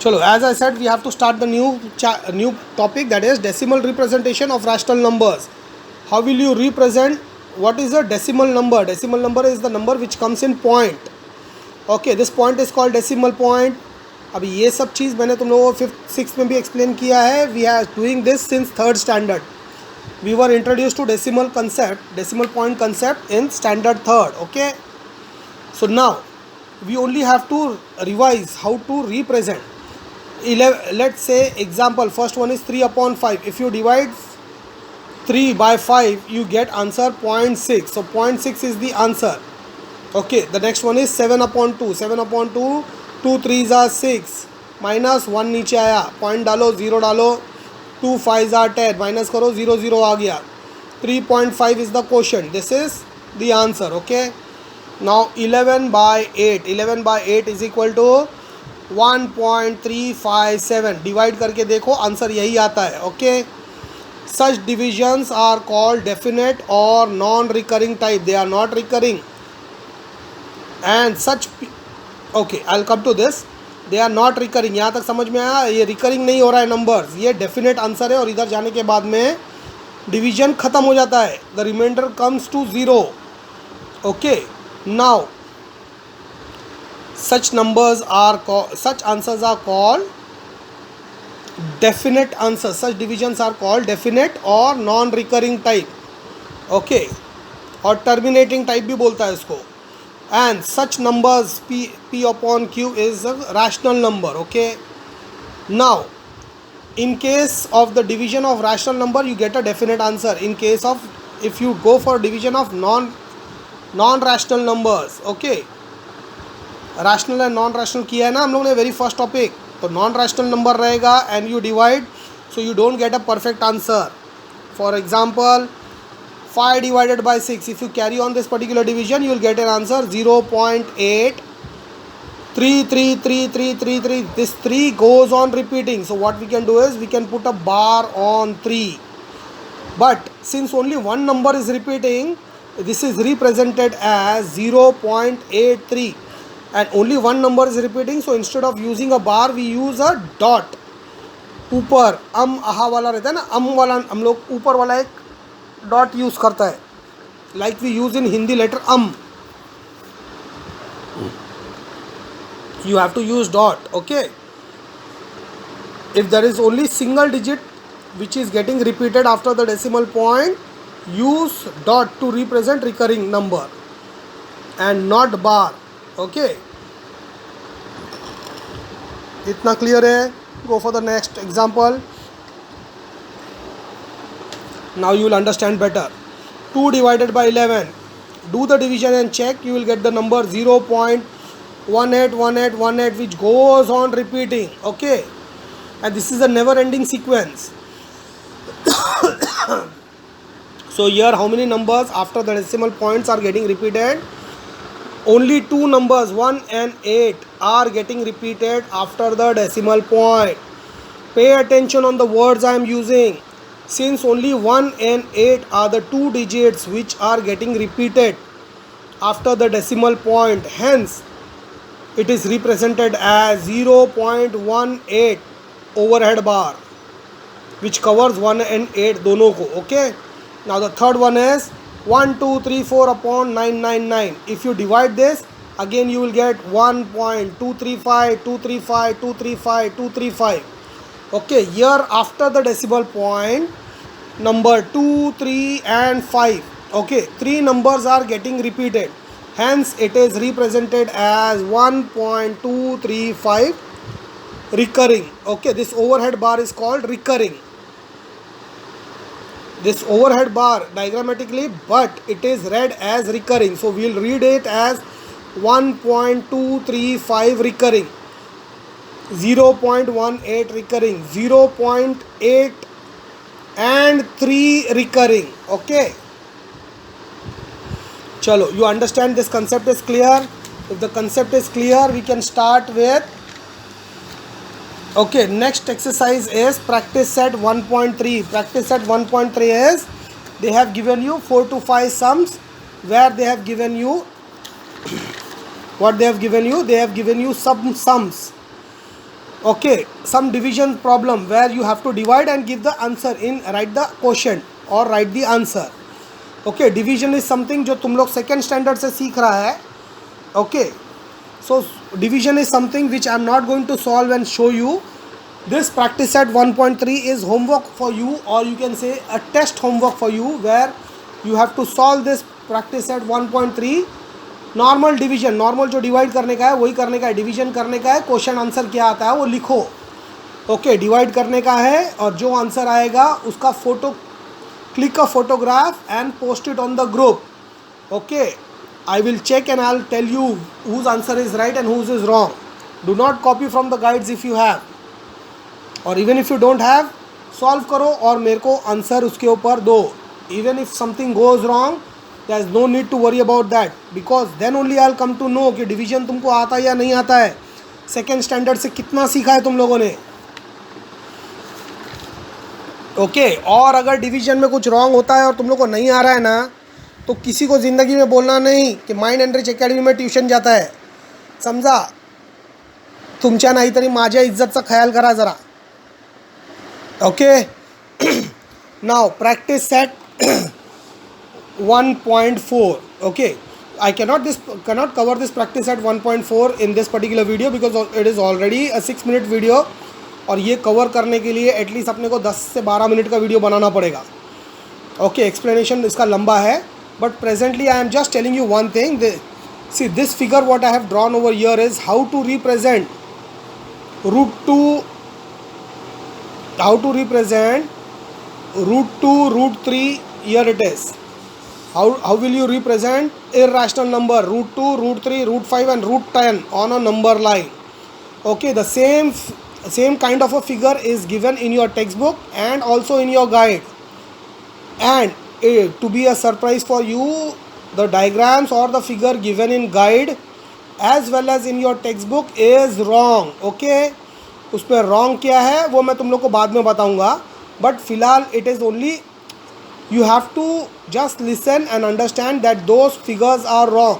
Chalo, as I said, we have to start the new topic, that is decimal representation of rational numbers. How will you represent? What is a decimal number? Decimal number is the number which comes in point. Okay, this point is called decimal point. अभी ये सब चीज़ मैंने तुम लोगों को fifth six में भी explain किया है. We are doing this since third standard. We were introduced to decimal point concept in standard third. Okay, so now we only have to revise how to represent. 11, let's say example, first one is 3 upon 5. If you divide 3 by 5, you get answer 0.6. So 0.6 is the answer. Okay, the next one is 7 upon 2. 7 upon 2, 2 3s are 6, minus 1 नीचे आया, point डालो, 0 डालो, 2 5s are 10, minus करो, 0 0 आ गया. 3.5 is the quotient. This is the answer. Okay, now 11 by 8. 11 by 8 is equal to 1.357. Divide करके देखो, answer यही आता है. Okay, such divisions are called definite or non-recurring type. They are not recurring. And such, okay, I'll come to this. They are not recurring. यहाँ तक समझ में आया? ये रिकरिंग नहीं हो रहा है नंबर्स, ये डेफिनेट आंसर है. और इधर जाने के बाद में डिवीजन ख़त्म हो जाता है. The reminder comes to 0. Okay, now such answers are called definite answers. Such divisions are called definite or non-recurring type. Okay, और terminating type भी बोलता है इसको. And such numbers p upon q is a rational number. Okay, now in case of the division of rational number, you get a definite answer. In case of, if you go for division of non-rational numbers, okay, rational and non rational किया है ना हम लोग ने very first topic. तो non rational number रहेगा and you divide, so you don't get a perfect answer. For example 5 divided by 6, if you carry on this particular division, you will get an answer 0.8333333. This 3 goes on repeating, so what we can do is we can put a bar on 3. But since only one number is repeating, this is represented as 0.83. and only one number is repeating, so instead of using a bar we use a dot. ऊपर आहा वाला रहता है ना, वाला हम लोग ऊपर वाला एक डॉट यूज़ करता है, like we use in Hindi letter you have to use dot. Okay, if there is only single digit which is getting repeated after the decimal point, use dot to represent recurring number and not bar. Okay, इतना clear है? Go for the next example. Now you will understand better. 2 divided by 11. Do the division and check. You will get the number 0.181818, which goes on repeating. Okay, and this is a never ending sequence. So here how many numbers after the decimal points are getting repeated? Only 2 numbers, 1 and 8, are getting repeated after the decimal point. Pay attention on the words I am using. Since only 1 and 8 are the 2 digits which are getting repeated after the decimal point, hence it is represented as 0.18 overhead bar, which covers 1 and 8 दोनों को. Okay, now the third one is 1 2 3 4 upon 999. If you divide this, again you will get 1.235235. Okay, here after the decimal point, number 2 3 and 5, okay, 3 numbers are getting repeated, hence it is represented as 1.235 recurring. Okay, this overhead bar is called recurring. This overhead bar diagrammatically, but it is read as recurring, so we will read it as 1.235 recurring, 0.18 recurring, 0.8 and 3 recurring. Okay, chalo, you understand this concept is clear? If the concept is clear, we can start with. Okay, next exercise is practice set 1.3. Practice set 1.3 is, they have given you 4 to 5 sums, where they have given you what they have given you. They have given you some sums. Okay, some division problem where you have to divide and give the answer in, write the quotient or write the answer. Okay, division is something जो तुम लोग second standard से सीख रहा है. Okay, so division is something which I am not going to solve and show you. This practice set 1.3 is homework for you, or you can say a test homework for you, where you have to solve this practice set 1.3. Normal division, normal जो divide करने का है वही करने का है, division करने का है. क्वेश्चन आंसर क्या आता है वो लिखो. ओके, डिवाइड करने का है और जो आंसर आएगा उसका photo, click a photograph and post it on the group. Okay, I will check and I will tell you whose answer is right and whose is wrong. Do not copy from the guides if you have, और even if you don't have, solve करो और मेरे को answer उसके ऊपर दो. Even if something goes wrong, there is no need to worry about that, because then only I'll come to know कि division तुमको आता है या नहीं आता है, सेकेंड स्टैंडर्ड से कितना सीखा है तुम लोगों ने. ओके, और अगर डिवीजन में कुछ रॉन्ग होता है और तुम लोग को नहीं आ रहा है ना, तो किसी को ज़िंदगी में बोलना नहीं कि माइंड एनरिच अकॅडमी में ट्यूशन जाता है. समजा, तुमच्या नाहीतरी माझ्या इज्जतचा ख्याल करा जरा. Okay, now practice set 1.4. okay, I cannot cover this practice at 1.4 in this particular video because it is already a 6-minute video, और ये कवर करने के लिए एटलीस्ट अपने को 10 से 12 मिनट का वीडियो बनाना पड़ेगा. ओके, एक्सप्लेनेशन इसका लंबा है, but presently I am just telling you one thing. See this figure what I have drawn over here is how to represent √2 here it is. How will you represent irrational number √2, √3, √5 and √10 on a number line? Okay, the same kind of a figure is given in your textbook and also in your guide. And to be a surprise for you, the diagrams or the figure given in guide as well as in your textbook is wrong. Okay, उस पर wrong क्या है वो मैं तुम लोग को बाद में बताऊंगा, but फिलहाल it is only you have to just listen and understand that those figures are wrong.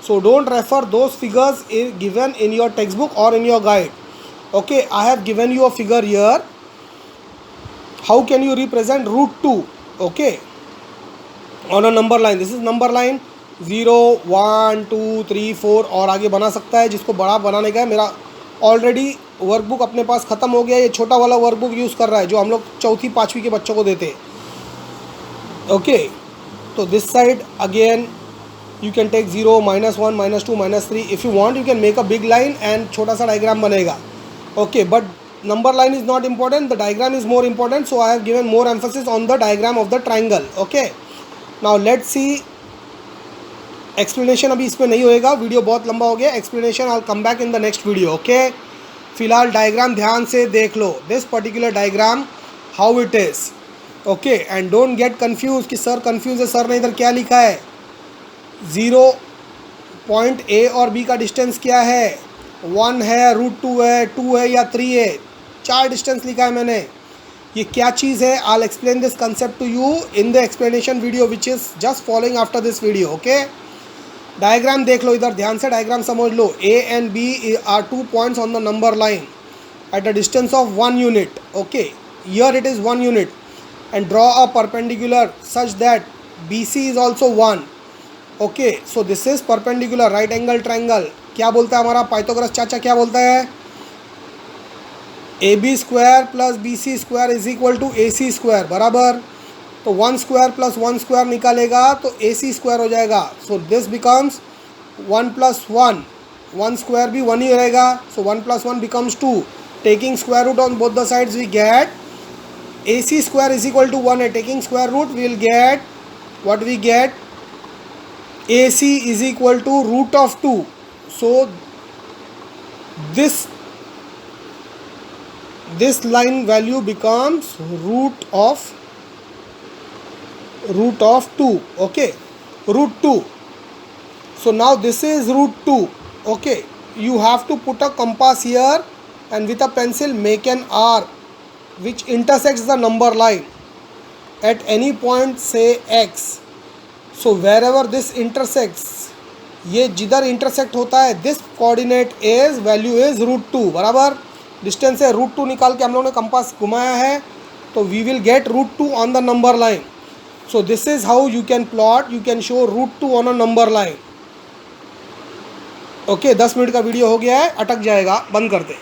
So don't refer those figures given in your textbook or in your guide. Okay, I have given you a figure here. How can you represent √2? Okay, on a number line. This is number line 0, 1, 2, 3, 4 और आगे बना सकता है. जिसको बड़ा बनाने का है, मेरा ऑलरेडी वर्कबुक अपने पास ख़त्म हो गया. ये छोटा वाला वर्कबुक यूज़ कर रहा है जो हम लोग 4th 5वीं के बच्चों को देते हैं. Okay, so this side again you can take 0, -1, -2, -3. If you want you can make a big line and छोटा सा डायग्राम बनेगा. Okay, but number line is not important, the diagram is more important, so I have given more emphasis on the diagram of the triangle. Okay, now let's see explanation. अभी इसमें नहीं होएगा, video बहुत लंबा हो गया. explanation I'll come back in the next video. Okay, फिलहाल diagram ध्यान से देख लो. this particular diagram how it is. Okay, and don't get confuse कि सर कन्फ्यूज है, सर ने इधर क्या लिखा है. 0 पॉइंट ए और बी का डिस्टेंस क्या है, 1 है, √2 है, 2 है या 3 है, 4 डिस्टेंस लिखा है मैंने. ये क्या चीज़ है, I will explain this concept to you in the explanation video which is just following after this video. Okay, diagram देख लो, इधर ध्यान से डायग्राम समझ लो. A and B are 2 points on the number line at a distance of 1 unit. Okay, here it is 1 unit. And draw a perpendicular such that BC is also 1. Okay, so this is perpendicular right angle triangle. क्या बोलता है हमारा Pythagoras चाचा, क्या बोलता है, AB square plus BC square is equal to AC square. बराबर, तो 1 स्क्वायर प्लस 1 स्क्वायर निकालेगा तो AC स्क्वायर हो जाएगा. So this becomes 1 + 1. 1 स्क्वायर भी 1 ही रहेगा, so 1 + 1 becomes 2. Taking square root on both the sides we get AC square is equal to 1. Taking square root we will get what we get, AC is equal to √2. So this line value becomes root of 2. Okay, √2. So now this is √2. Okay, you have to put a compass here and with a pencil make an arc which intersects the number line at any point, say x. So wherever this intersects, ये जिधर intersect होता है, this coordinate is value is √2. बराबर, distance है √2 निकाल के हम लोगों ने कंपास घुमाया है, तो we will get √2 on the number line. So this is how you can plot, you can show √2 on a number line. Okay, 10 minute का वीडियो हो गया है, अटक जाएगा, बंद कर दे.